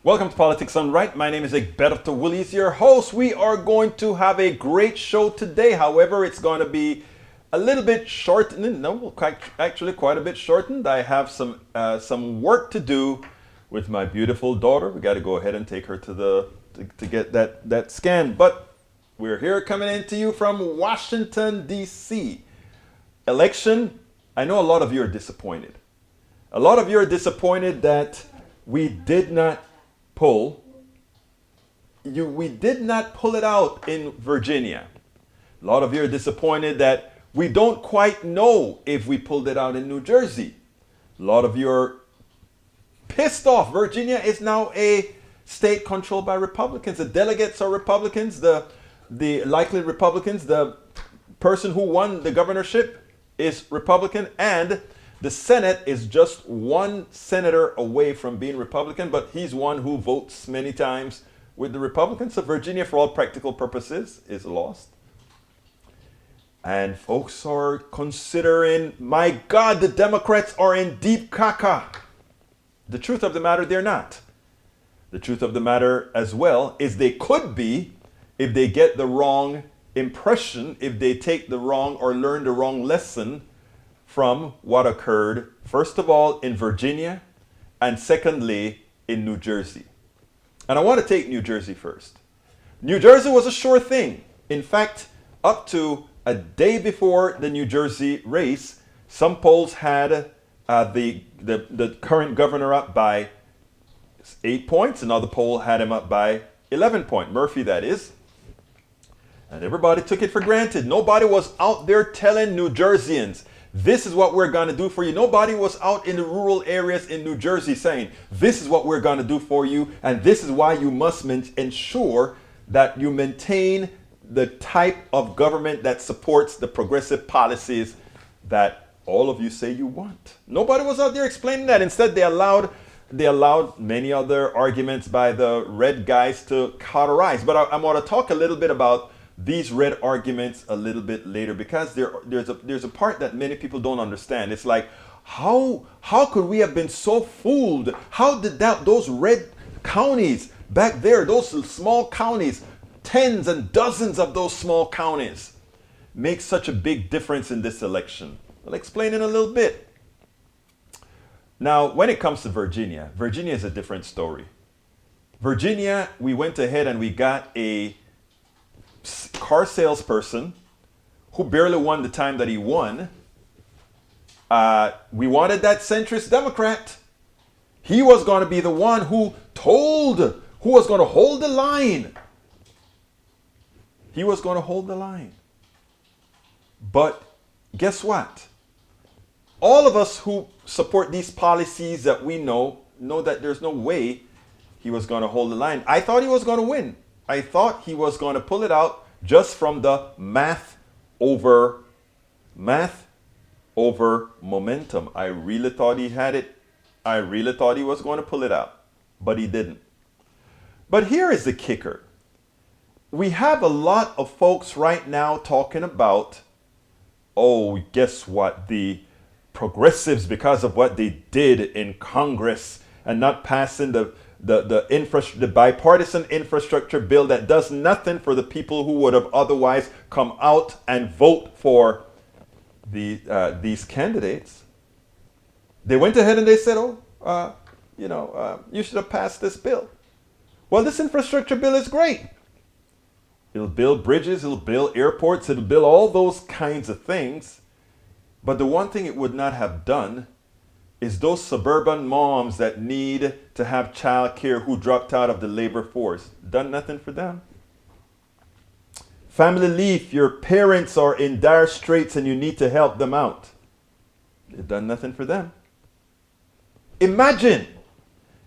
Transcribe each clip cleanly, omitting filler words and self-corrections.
Welcome to Politics Done Right. My name is Egberto Willies, your host. We are going to have a great show today. However, it's going to be a little bit shortened. No, actually quite a bit shortened. I have some work to do with my beautiful daughter. We got to go ahead and take her to get that scan. But we're here coming into you from Washington, D.C. Election. I know a lot of you are disappointed. A lot of you are disappointed that we did not pull it out in Virginia. A lot of you are disappointed that we don't quite know if we pulled it out in New Jersey. A lot of you are pissed off. Virginia is now a state controlled by Republicans. The delegates are Republicans, the likely Republicans. The person who won the governorship is Republican, and the Senate is just one senator away from being Republican, but he's one who votes many times with the Republicans. So Virginia, for all practical purposes, is lost. And folks are considering, my God, the Democrats are in deep caca. The truth of the matter, they're not. The truth of the matter as well is they could be if they get the wrong impression, if they take the wrong or learn the wrong lesson from what occurred, first of all, in Virginia, and secondly, in New Jersey. And I want to take New Jersey first. New Jersey was a sure thing. In fact, up to a day before the New Jersey race, some polls had the current governor up by 8 points. Another poll had him up by 11 points. Murphy, that is. And everybody took it for granted. Nobody was out there telling New Jerseyans, this is what we're going to do for you. Nobody was out in the rural areas in New Jersey saying, this is what we're going to do for you, and this is why you must ensure that you maintain the type of government that supports the progressive policies that all of you say you want. Nobody was out there explaining that. Instead, they allowed many other arguments by the red guys to cauterize. But I'm going to talk a little bit about these red arguments a little bit later, because there's a part that many people don't understand. It's like, how could we have been so fooled? How did those red counties back there, those small counties, tens and dozens of those small counties, make such a big difference in this election? I'll explain in a little bit. Now, when it comes to Virginia is a different story. Virginia, we went ahead and we got a car salesperson who barely won the time that he won. We wanted that centrist Democrat. He was going to be the one who was going to hold the line. He was going to hold the line. But guess what? All of us who support these policies that we know that there's no way he was going to hold the line. I thought he was going to win. I thought he was going to pull it out just from the math over momentum. I really thought he had it. I really thought he was going to pull it out, but he didn't. But here is the kicker. We have a lot of folks right now talking about, oh, guess what? The progressives, because of what they did in Congress and not passing the bipartisan infrastructure bill that does nothing for the people who would have otherwise come out and vote for these candidates. They went ahead and they said, you should have passed this bill. Well, this infrastructure bill is great. It'll build bridges, it'll build airports, it'll build all those kinds of things. But the one thing it would not have done is those suburban moms that need to have child care who dropped out of the labor force. Done nothing for them. Family leave, your parents are in dire straits and you need to help them out. They've done nothing for them. Imagine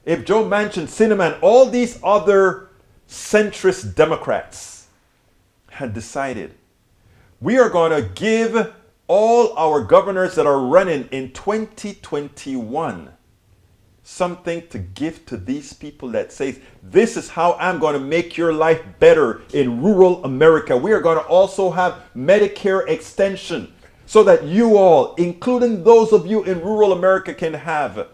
if Joe Manchin, Cinnamon, all these other centrist Democrats had decided, we are going to give all our governors that are running in 2021 something to give to these people that says, this is how I'm going to make your life better in rural America. We are going to also have Medicare Extension so that you all, including those of you in rural America, can have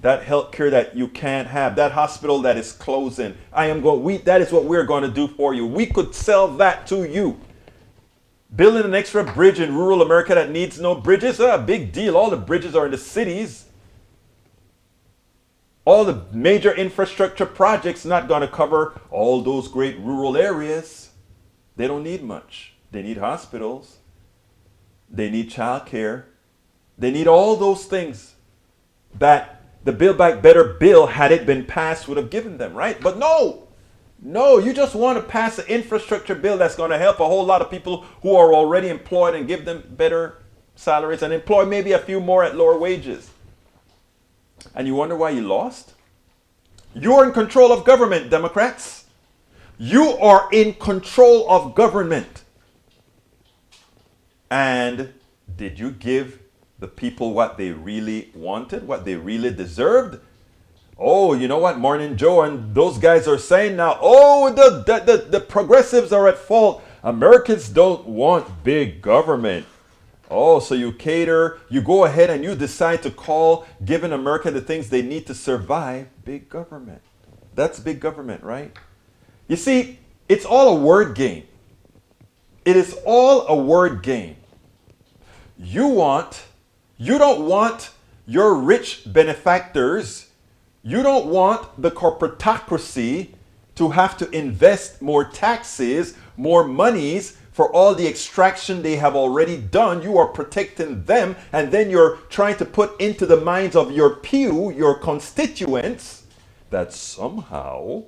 that health care that you can't have, that hospital that is closing. That is what we're going to do for you. We could sell that to you. Building an extra bridge in rural America that needs no bridges, a big deal. All the bridges are in the cities. All the major infrastructure projects not going to cover all those great rural areas. They don't need much. They need hospitals. They need childcare. They need all those things that the Build Back Better bill, had it been passed, would have given them, right? But no, you just want to pass an infrastructure bill that's going to help a whole lot of people who are already employed and give them better salaries and employ maybe a few more at lower wages. And you wonder why you lost? You're in control of government, Democrats. You are in control of government. And did you give the people what they really wanted, what they really deserved? Oh, you know what Morning Joe and those guys are saying now? Oh, the progressives are at fault. Americans don't want big government. Oh, so you go ahead and you decide to call giving America the things they need to survive big government. That's big government, right? You see, it's all a word game. It is all a word game. You don't want your rich benefactors. You don't want the corporatocracy to have to invest more taxes, more monies for all the extraction they have already done. You are protecting them, and then you're trying to put into the minds of your pew, your constituents, that somehow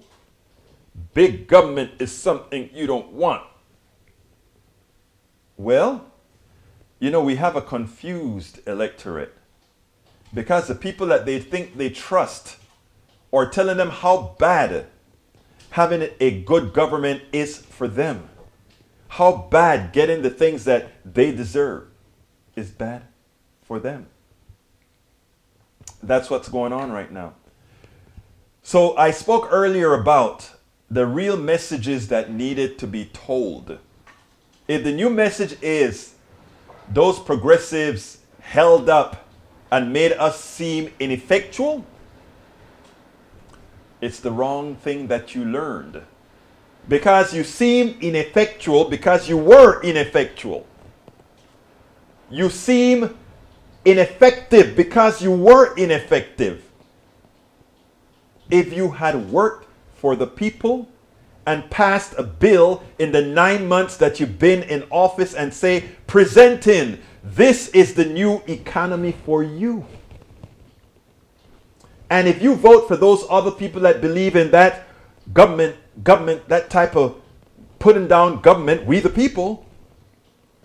big government is something you don't want. Well, we have a confused electorate, because the people that they think they trust are telling them how bad having a good government is for them. How bad getting the things that they deserve is bad for them. That's what's going on right now. So I spoke earlier about the real messages that needed to be told. If the new message is those progressives held up and made us seem ineffectual, it's the wrong thing that you learned. Because you seem ineffectual because you were ineffectual. You seem ineffective because you were ineffective. If you had worked for the people and passed a bill in the 9 months that you've been in office and say, presenting, this is the new economy for you. And if you vote for those other people that believe in that government, that type of putting down government, we the people,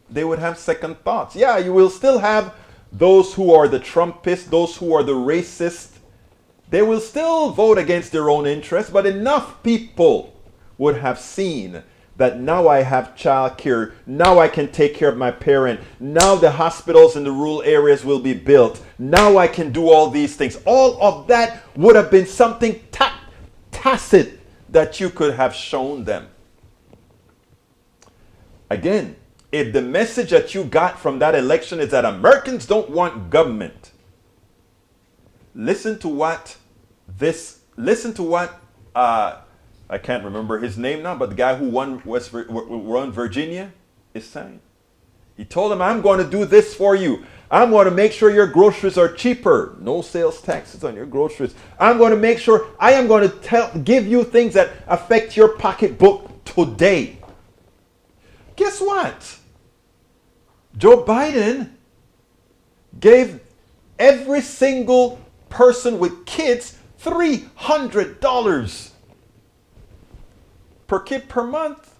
they would have second thoughts. Yeah, you will still have those who are the Trumpists, those who are the racists. They will still vote against their own interests, but enough people would have seen that now I have child care, now I can take care of my parent, now the hospitals in the rural areas will be built, now I can do all these things. All of that would have been something tacit that you could have shown them. Again, if the message that you got from that election is that Americans don't want government, listen to what I can't remember his name now, but the guy who won Virginia is saying. He told him, I'm going to do this for you. I'm going to make sure your groceries are cheaper. No sales taxes on your groceries. I'm going to make sure, I am going to give you things that affect your pocketbook today. Guess what? Joe Biden gave every single person with kids $300 per kid per month.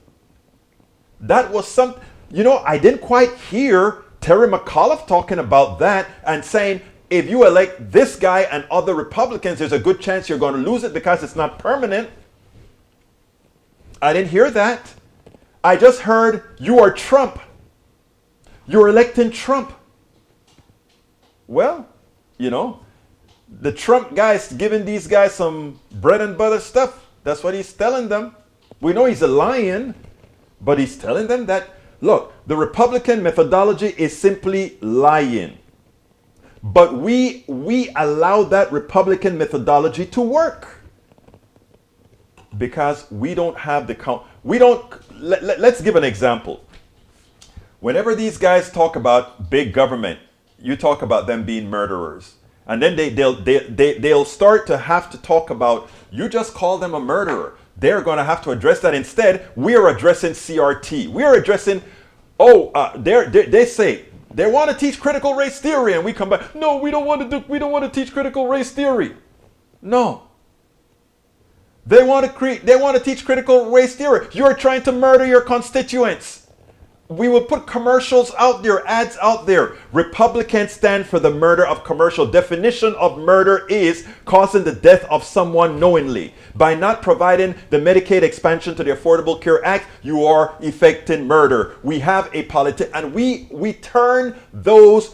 That was something, I didn't quite hear Terry McAuliffe talking about that and saying, if you elect this guy and other Republicans, there's a good chance you're going to lose it because it's not permanent. I didn't hear that. I just heard, you are Trump. You're electing Trump. Well, the Trump guy's giving these guys some bread and butter stuff. That's what he's telling them. We know he's a lion, but he's telling them that, look, the Republican methodology is simply lying. But we allow that Republican methodology to work because we don't have the count. We don't. Let's give an example. Whenever these guys talk about big government, you talk about them being murderers, and then they'll start to have to talk about, you just call them a murderer. They're going to have to address that. Instead, we are addressing CRT. We are addressing. They say they want to teach critical race theory, and we come back. No, we don't want to teach critical race theory. No. They want to teach critical race theory. You're trying to murder your constituents. We will put commercials out there, ads out there. Republicans stand for the murder of commercial. Definition of murder is causing the death of someone knowingly. By not providing the Medicaid expansion to the Affordable Care Act, you are effecting murder. We have a and we turn those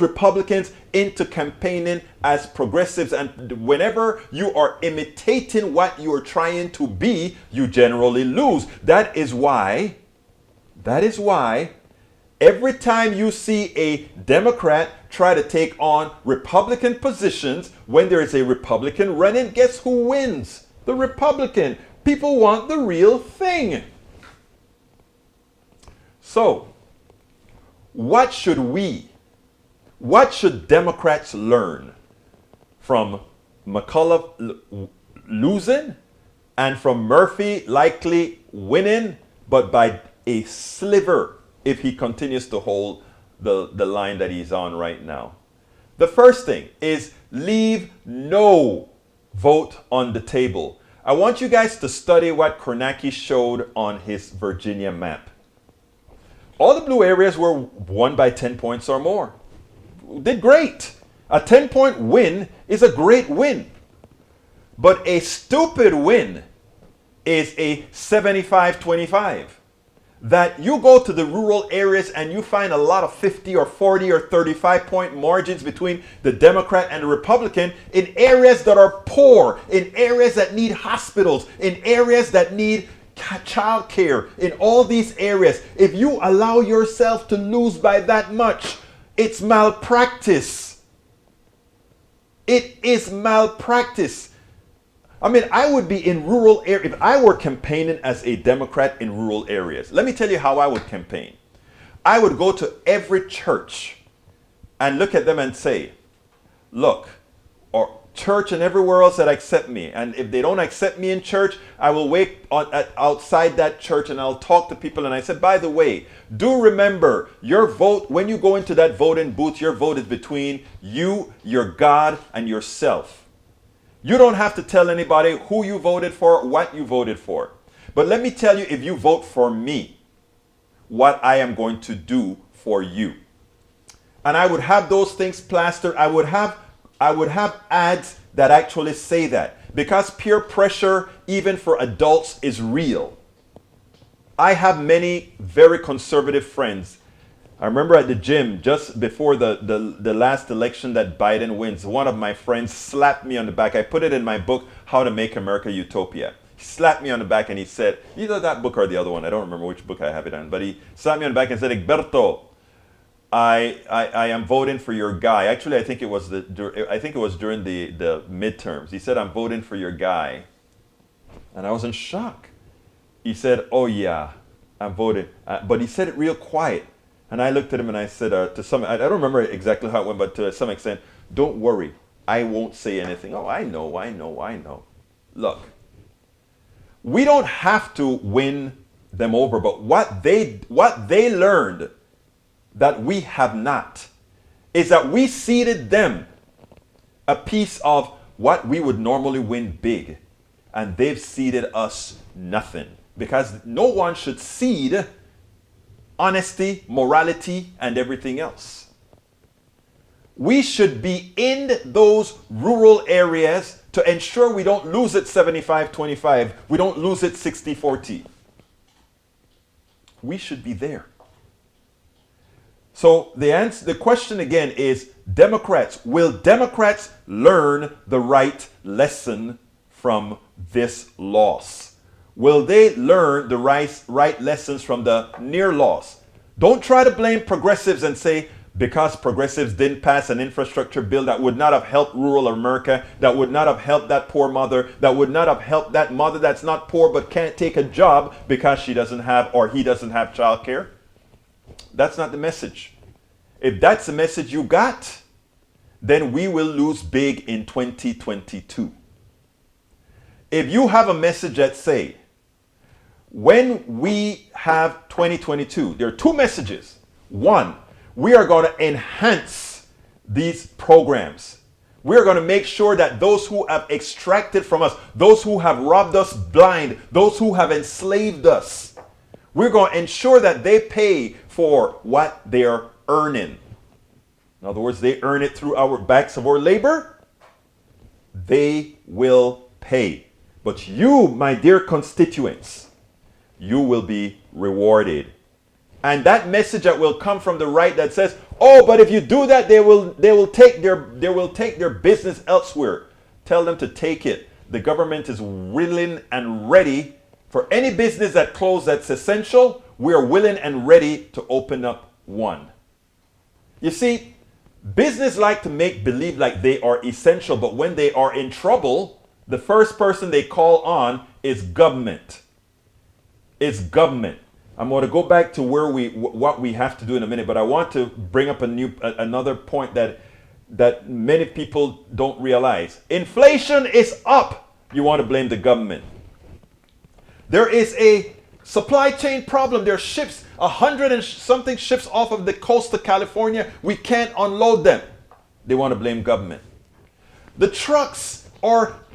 Republicans into campaigning as progressives, and whenever you are imitating what you are trying to be, you generally lose. That is why every time you see a Democrat try to take on Republican positions, when there is a Republican running, guess who wins? The Republican. People want the real thing. So, what should Democrats learn from McCullough losing and from Murphy likely winning, but by a sliver if he continues to hold the line that he's on right now? The first thing is leave no vote on the table. I want you guys to study what Kornacki showed on his Virginia map. All the blue areas were won by 10 points or more. Did great. A 10-point win is a great win. But a stupid win is a 75-25. That you go to the rural areas and you find a lot of 50 or 40 or 35-point margins between the Democrat and the Republican in areas that are poor, in areas that need hospitals, in areas that need child care, in all these areas. If you allow yourself to lose by that much, it's malpractice. It is malpractice. I mean, I would be in rural areas. If I were campaigning as a Democrat in rural areas, let me tell you how I would campaign. I would go to every church and look at them and say, look, or church and everywhere else that accept me. And if they don't accept me in church, I will wait outside that church and I'll talk to people. And I said, by the way, do remember your vote, when you go into that voting booth, your vote is between you, your God, and yourself. You don't have to tell anybody who you voted for, what you voted for. But let me tell you, if you vote for me, what I am going to do for you. And I would have those things plastered. I would have ads that actually say that, because peer pressure, even for adults, is real. I have many very conservative friends. I remember at the gym just before the last election that Biden wins, one of my friends slapped me on the back. I put it in my book, How to Make America Utopia. He slapped me on the back and he said, either that book or the other one, I don't remember which book I have it on, but he slapped me on the back and said, Egberto, I am voting for your guy. Actually, I think it was during the midterms. He said, I'm voting for your guy. And I was in shock. He said, oh yeah, I'm voting. But he said it real quiet. And I looked at him and I said, I don't remember exactly how it went, but to some extent, don't worry, I won't say anything. Oh, I know. Look, we don't have to win them over, but what they learned that we have not is that we ceded them a piece of what we would normally win big, and they've ceded us nothing, because no one should cede honesty, morality, and everything else. We should be in those rural areas to ensure we don't lose it 75-25. We don't lose it 60-40. We should be there. So the question again is, will Democrats learn the right lesson from this loss? Will they learn the right lessons from the near loss? Don't try to blame progressives and say, because progressives didn't pass an infrastructure bill that would not have helped rural America, that would not have helped that poor mother, that would not have helped that mother that's not poor but can't take a job because she doesn't have or he doesn't have childcare. That's not the message. If that's the message you got, then we will lose big in 2022. If you have a message that say, when we have 2022, there are two messages. One, we are going to enhance these programs. We are going to make sure that those who have extracted from us, those who have robbed us blind, those who have enslaved us, we're going to ensure that they pay for what they are earning. In other words, they earn it through our backs of our labor. They will pay. But you, my dear constituents, you will be rewarded. And that message that will come from the right that says, oh, but if you do that, they will take their business elsewhere. Tell them to take it. The government is willing and ready for any business that closed that's essential. We are willing and ready to open up one. You see, business like to make believe like they are essential, but when they are in trouble, the first person they call on is government. It's government. I'm going to go back to what we have to do in a minute, but I want to bring up another point that many people don't realize. Inflation is up. You want to blame the government. There is a supply chain problem. There are ships, 100 and something ships off of the coast of California. We can't unload them. They want to blame government. The trucks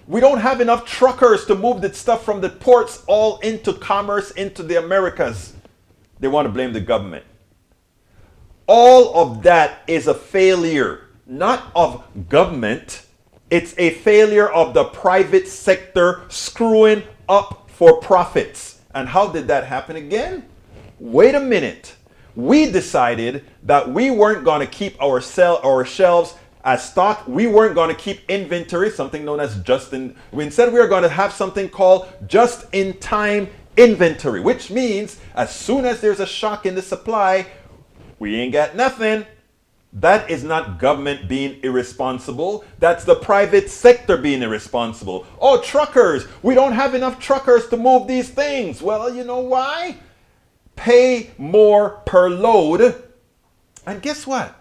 we don't have enough truckers to move the stuff from the ports all into commerce, into the Americas. They want to blame the government. All of that is a failure, not of government. It's a failure of the private sector screwing up for profits. And how did that happen again? Wait a minute. We decided that we weren't going to keep our shelves as stock. We weren't going to keep inventory, something known as instead we are going to have something called just-in-time inventory, which means as soon as there's a shock in the supply, we ain't got nothing. That is not government being irresponsible. That's the private sector being irresponsible. Oh, truckers, we don't have enough truckers to move these things. Well, you know why? Pay more per load. And guess what?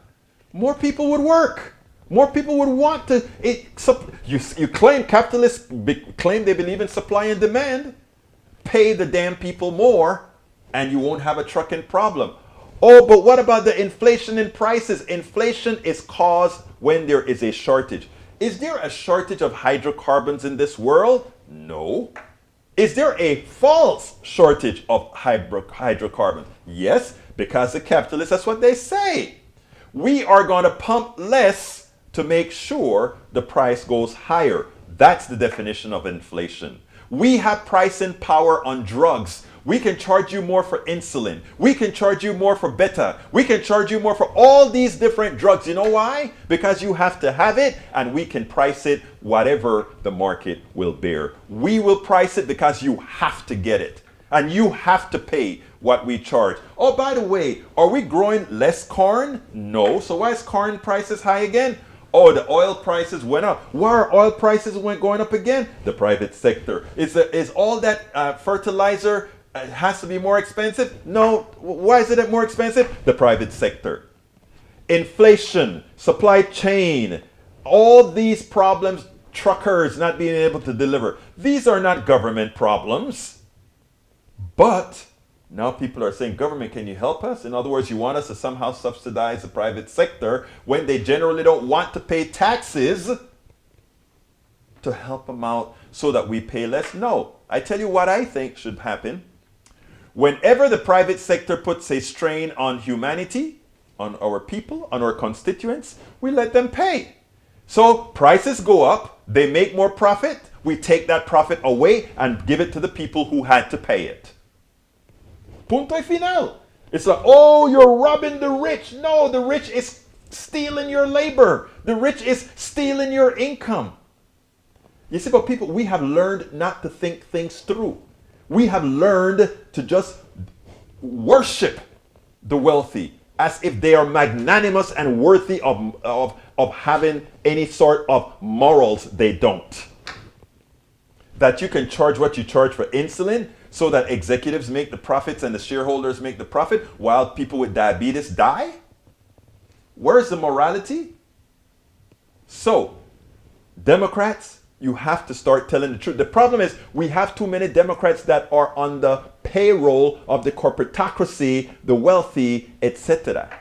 More people would work. More people would want to. You claim capitalists claim they believe in supply and demand. Pay the damn people more and you won't have a trucking problem. Oh, but what about the inflation in prices? Inflation is caused when there is a shortage. Is there a shortage of hydrocarbons in this world? No. Is there a false shortage of hydrocarbons? Yes, because the capitalists, that's what they say. We are going to pump less to make sure the price goes higher. That's the definition of inflation. We have pricing power on drugs. We can charge you more for insulin. We can charge you more for beta. We can charge you more for all these different drugs. You know why? Because you have to have it and we can price it whatever the market will bear. We will price it because you have to get it and you have to pay what we charge. Oh, by the way, are we growing less corn? No. So why is corn prices high again? Oh, the oil prices went up. Why are oil prices going up again? The private sector. Is all that fertilizer has to be more expensive? No. Why is it more expensive? The private sector. Inflation, supply chain, all these problems, truckers not being able to deliver. These are not government problems. But now people are saying, government, can you help us? In other words, you want us to somehow subsidize the private sector when they generally don't want to pay taxes to help them out so that we pay less? No. I tell you what I think should happen. Whenever the private sector puts a strain on humanity, on our people, on our constituents, we let them pay. So prices go up, they make more profit, we take that profit away and give it to the people who had to pay it. Punto y final. It's like, oh, you're robbing the rich. No, the rich is stealing your labor. The rich is stealing your income. You see, but people, we have learned not to think things through. We have learned to just worship the wealthy as if they are magnanimous and worthy of having any sort of morals they don't. That you can charge what you charge for insulin so that executives make the profits and the shareholders make the profit while people with diabetes die? Where's the morality? So, Democrats, you have to start telling the truth. The problem is we have too many Democrats that are on the payroll of the corporatocracy, the wealthy, etc.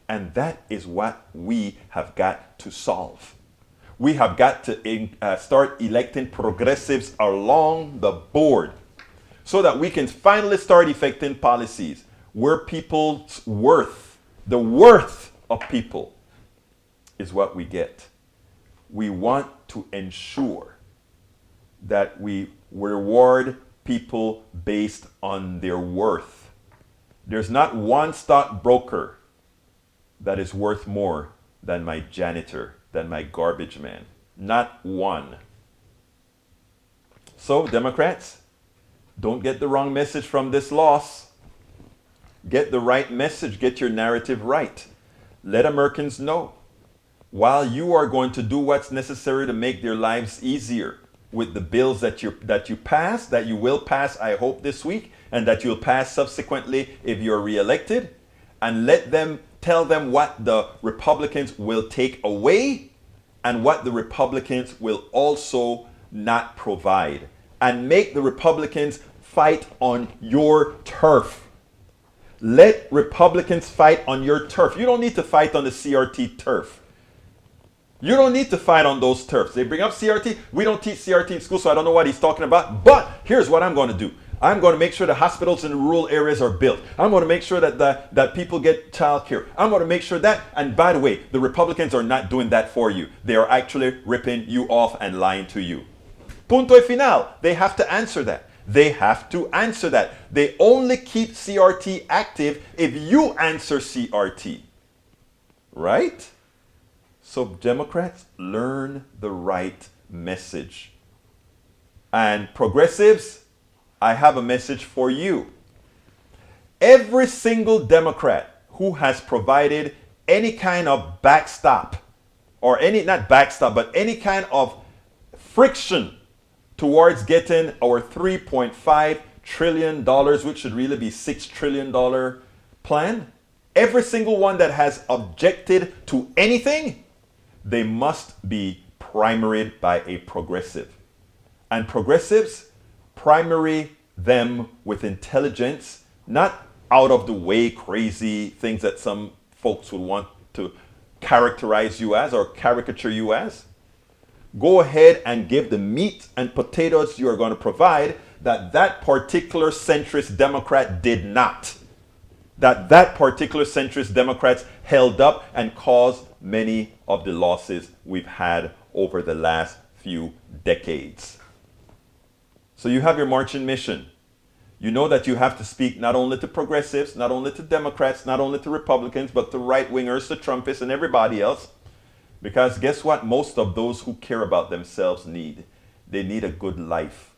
And that is what we have got to solve. We have got to start electing progressives along the board so that we can finally start effecting policies where people's worth, the worth of people, is what we get. We want to ensure that we reward people based on their worth. There's not one stockbroker that is worth more than my janitor, than my garbage man. Not one. So, Democrats, don't get the wrong message from this loss. Get the right message. Get your narrative right. Let Americans know, while you are going to do what's necessary to make their lives easier with the bills that you pass, that you will pass, I hope, this week, and that you'll pass subsequently if you're reelected, and let them tell them what the Republicans will take away and what the Republicans will also not provide. And make the Republicans fight on your turf. Let Republicans fight on your turf. You don't need to fight on the CRT turf. You don't need to fight on those turfs. They bring up CRT. We don't teach CRT in school, so I don't know what he's talking about. But here's what I'm going to do. I'm going to make sure the hospitals in the rural areas are built. I'm going to make sure that people get child care. I'm going to make sure that, and by the way, the Republicans are not doing that for you. They are actually ripping you off and lying to you. Punto y final. They have to answer that. They have to answer that. They only keep CRT active if you answer CRT. Right? So Democrats, learn the right message. And progressives, I have a message for you. Every single Democrat who has provided any kind of backstop, or not backstop, but any kind of friction towards getting our $3.5 trillion, which should really be $6 trillion plan, every single one that has objected to anything, they must be primaried by a progressive. And progressives primary them with intelligence, not out of the way crazy things that some folks would want to characterize you as or caricature you as. Go ahead and give the meat and potatoes you are going to provide that particular centrist Democrat did not. That particular centrist Democrats held up and caused many of the losses we've had over the last few decades. So you have your marching mission. You know that you have to speak not only to progressives, not only to Democrats, not only to Republicans, but to right-wingers, to Trumpists, and everybody else. Because guess what most of those who care about themselves need? They need a good life.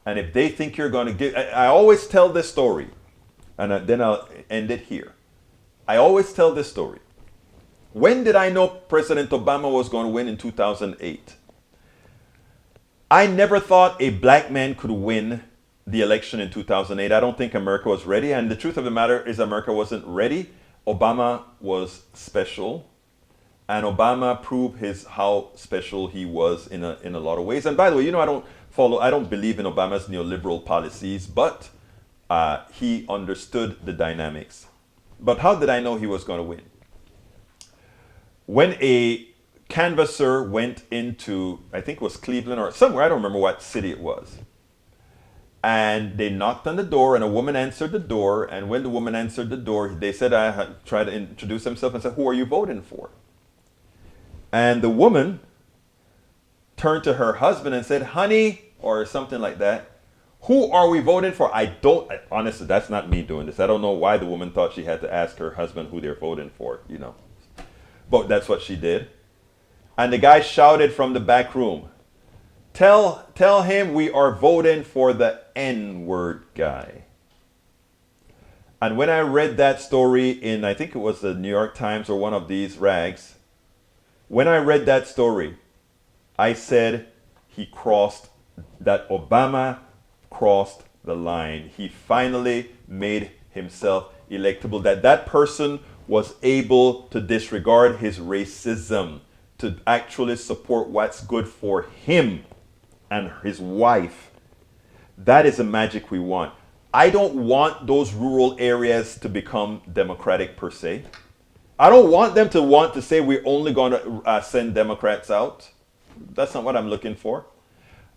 And if they think you're going to give... I always tell this story, and then I'll end it here. I always tell this story. When did I know President Obama was going to win in 2008? I never thought a black man could win the election in 2008. I don't think America was ready. And the truth of the matter is America wasn't ready. Obama was special. And Obama proved how special he was in a lot of ways. And by the way, I don't believe in Obama's neoliberal policies, but he understood the dynamics. But how did I know he was going to win? When a canvasser went into, I think it was Cleveland or somewhere, I don't remember what city it was. And they knocked on the door and a woman answered the door. And when the woman answered the door, they said, tried to introduce himself and said, "Who are you voting for?" And the woman turned to her husband and said, "Honey," or something like that, "who are we voting for?" Honestly, that's not me doing this. I don't know why the woman thought she had to ask her husband who they're voting for, But that's what she did. And the guy shouted from the back room, Tell him we are voting for the N-word guy." And when I read that story in, I think it was the New York Times or one of these rags, when I read that story, I said that Obama crossed the line. He finally made himself electable, that person was able to disregard his racism, to actually support what's good for him and his wife. That is the magic we want. I don't want those rural areas to become democratic per se. I don't want them to want to say we're only going to send Democrats out. That's not what I'm looking for.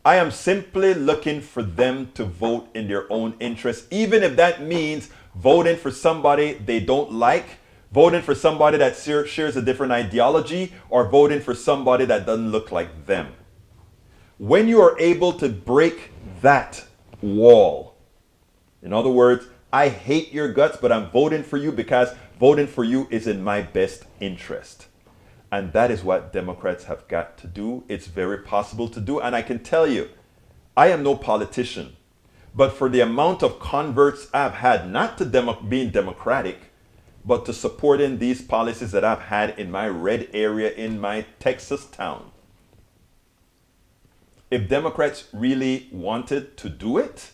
I am simply looking for them to vote in their own interest, even if that means voting for somebody they don't like, voting for somebody that shares a different ideology, or voting for somebody that doesn't look like them. When you are able to break that wall, in other words, I hate your guts, but I'm voting for you because voting for you is in my best interest. And that is what Democrats have got to do. It's very possible to do. And I can tell you, I am no politician, but for the amount of converts I've had, not to being democratic, but to supporting these policies that I've had in my red area, in my Texas town. If Democrats really wanted to do it,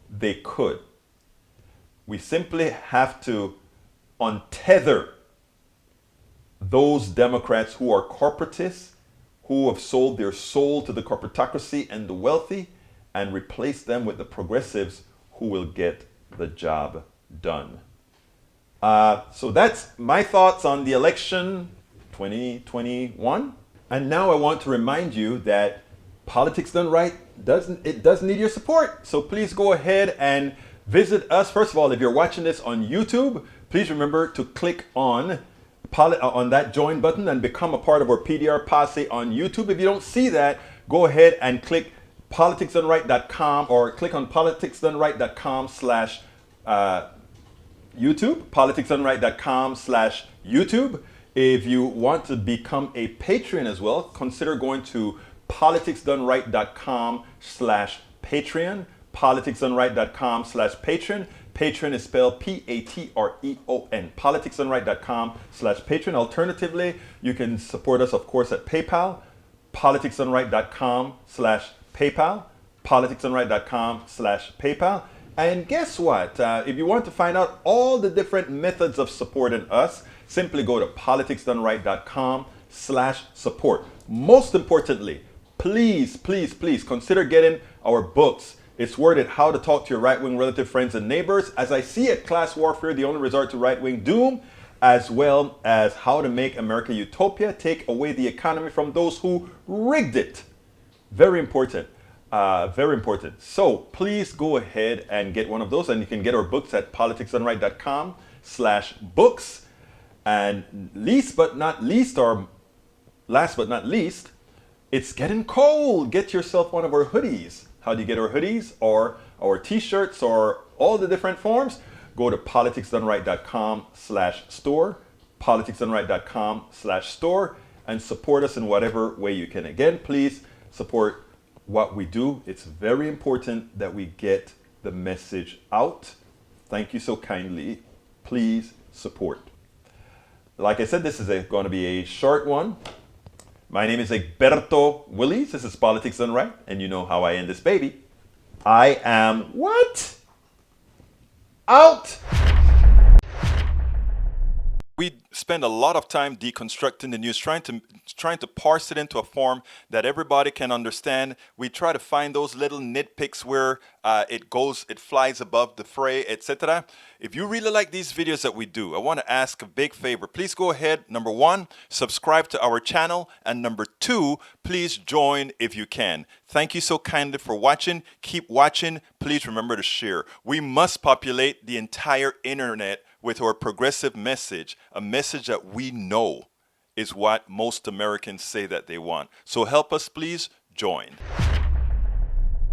they could. We simply have to untether those Democrats who are corporatists, who have sold their soul to the corporatocracy and the wealthy, and replace them with the progressives who will get the job done. So that's my thoughts on the election 2021. And now I want to remind you that Politics Done Right does need your support. So please go ahead and visit us. First of all, if you're watching this on YouTube, please remember to click on that join button and become a part of our PDR posse on YouTube. If you don't see that, go ahead and click politicsdoneright.com or click on politicsdoneright.com /YouTube, politicsdoneright.com /YouTube. If you want to become a patron as well, consider going to politicsdoneright.com /Patreon, politicsdoneright.com /Patreon. Patreon is spelled Patreon, politicsdoneright.com /Patreon. Alternatively, you can support us, of course, at PayPal, politicsdoneright.com /PayPal, politicsdoneright.com /PayPal. And guess what? If you want to find out all the different methods of supporting us, simply go to politicsdoneright.com /support. Most importantly, please consider getting our books. It's worth it. How to Talk to Your Right-Wing Relative Friends and Neighbors. As I see it, Class Warfare, the only resort to right-wing doom, as well as How to Make America Utopia, Take Away the Economy from Those Who Rigged It. Very important. Very important. So please go ahead and get one of those, and you can get our books at politicsdoneright.com /books. And last but not least, it's getting cold. Get yourself one of our hoodies. How do you get our hoodies or our t-shirts or all the different forms? Go to politicsdoneright.com /store, politicsdoneright.com /store, and support us in whatever way you can. Again, please support what we do. It's very important that we get the message out. Thank you so kindly. Please support. Like I said, this is going to be a short one. My name is Egberto Willies. This is Politics Done Right, and you know how I end this baby. I am what? Out! We spend a lot of time deconstructing the news, trying to parse it into a form that everybody can understand. We try to find those little nitpicks where it flies above the fray, etc. If you really like these videos that we do, I want to ask a big favor. Please go ahead, number one, subscribe to our channel, and number two, please join if you can. Thank you so kindly for watching. Keep watching. Please remember to share. We must populate the entire internet with our progressive message, a message that we know is what most Americans say that they want. So help us, please join.